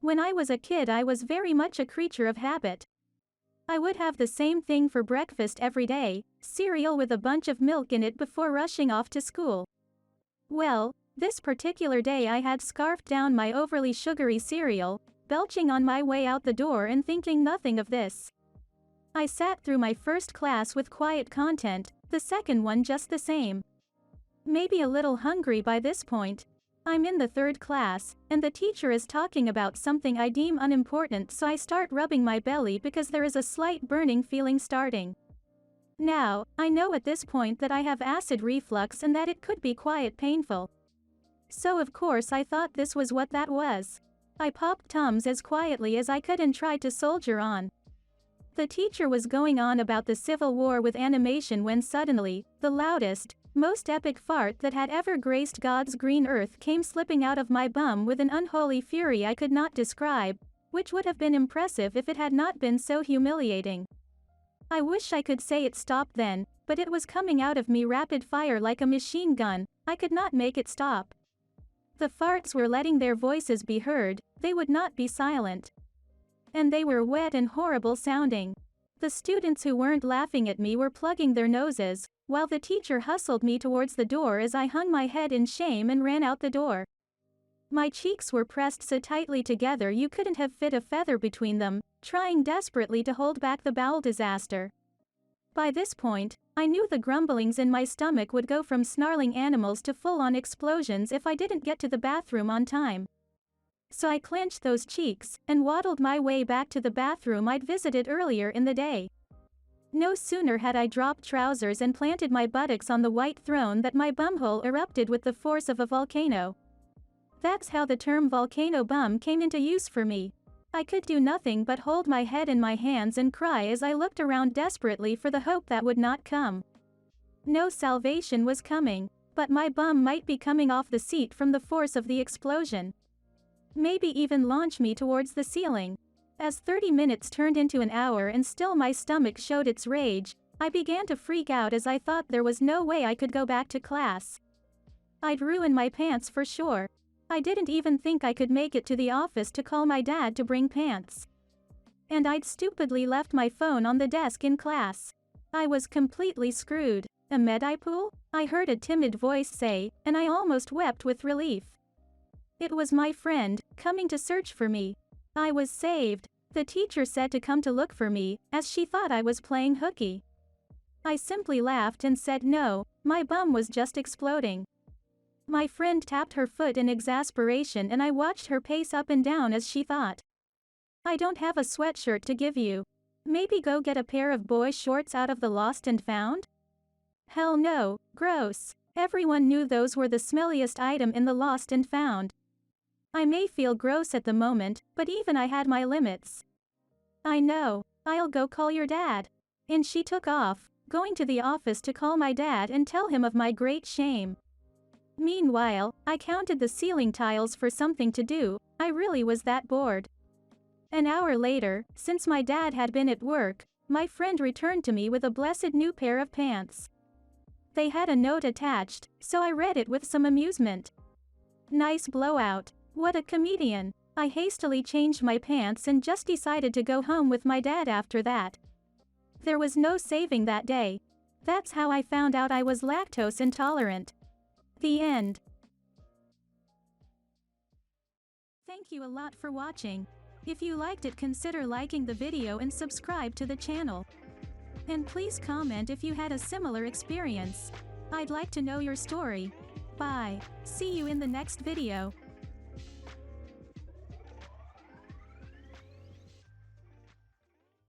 When I was a kid, I was very much a creature of habit. I would have the same thing for breakfast every day, cereal with a bunch of milk in it before rushing off to school. Well, this particular day I had scarfed down my overly sugary cereal, belching on my way out the door and thinking nothing of this. I sat through my first class with quiet content, the second one just the same. Maybe a little hungry by this point. I'm in the third class, and the teacher is talking about something I deem unimportant, so I start rubbing my belly because there is a slight burning feeling starting. Now, I know at this point that I have acid reflux and that it could be quite painful. So of course I thought this was what that was. I popped Tums as quietly as I could and tried to soldier on. The teacher was going on about the Civil War with animation when suddenly, the loudest, most epic fart that had ever graced God's green earth came slipping out of my bum with an unholy fury I could not describe, which would have been impressive if it had not been so humiliating. I wish I could say it stopped then, but it was coming out of me rapid fire like a machine gun. I could not make it stop. The farts were letting their voices be heard, they would not be silent. And they were wet and horrible sounding. The students who weren't laughing at me were plugging their noses, while the teacher hustled me towards the door as I hung my head in shame and ran out the door. My cheeks were pressed so tightly together you couldn't have fit a feather between them, trying desperately to hold back the bowel disaster. By this point, I knew the grumblings in my stomach would go from snarling animals to full-on explosions if I didn't get to the bathroom on time. So I clenched those cheeks, and waddled my way back to the bathroom I'd visited earlier in the day. No sooner had I dropped trousers and planted my buttocks on the white throne that my bumhole erupted with the force of a volcano. That's how the term volcano bum came into use for me. I could do nothing but hold my head in my hands and cry as I looked around desperately for the hope that would not come. No salvation was coming, but my bum might be coming off the seat from the force of the explosion. Maybe even launch me towards the ceiling. As 30 minutes turned into an hour and still my stomach showed its rage, I began to freak out as I thought there was no way I could go back to class. I'd ruin my pants for sure. I didn't even think I could make it to the office to call my dad to bring pants. And I'd stupidly left my phone on the desk in class. I was completely screwed. A Medipool? I heard a timid voice say, and I almost wept with relief. It was my friend, coming to search for me. I was saved. The teacher said to come to look for me, as she thought I was playing hooky. I simply laughed and said no, my bum was just exploding. My friend tapped her foot in exasperation and I watched her pace up and down as she thought. I don't have a sweatshirt to give you. Maybe go get a pair of boy shorts out of the lost and found? Hell no, gross. Everyone knew those were the smelliest item in the lost and found. I may feel gross at the moment, but even I had my limits. I know, I'll go call your dad. And she took off, going to the office to call my dad and tell him of my great shame. Meanwhile, I counted the ceiling tiles for something to do. I really was that bored. An hour later, since my dad had been at work, my friend returned to me with a blessed new pair of pants. They had a note attached, so I read it with some amusement. Nice blowout. What a comedian. I hastily changed my pants and just decided to go home with my dad after that. There was no saving that day. That's how I found out I was lactose intolerant. The end. Thank you a lot for watching. If you liked it, consider liking the video and subscribe to the channel. And please comment if you had a similar experience. I'd like to know your story. Bye. See you in the next video.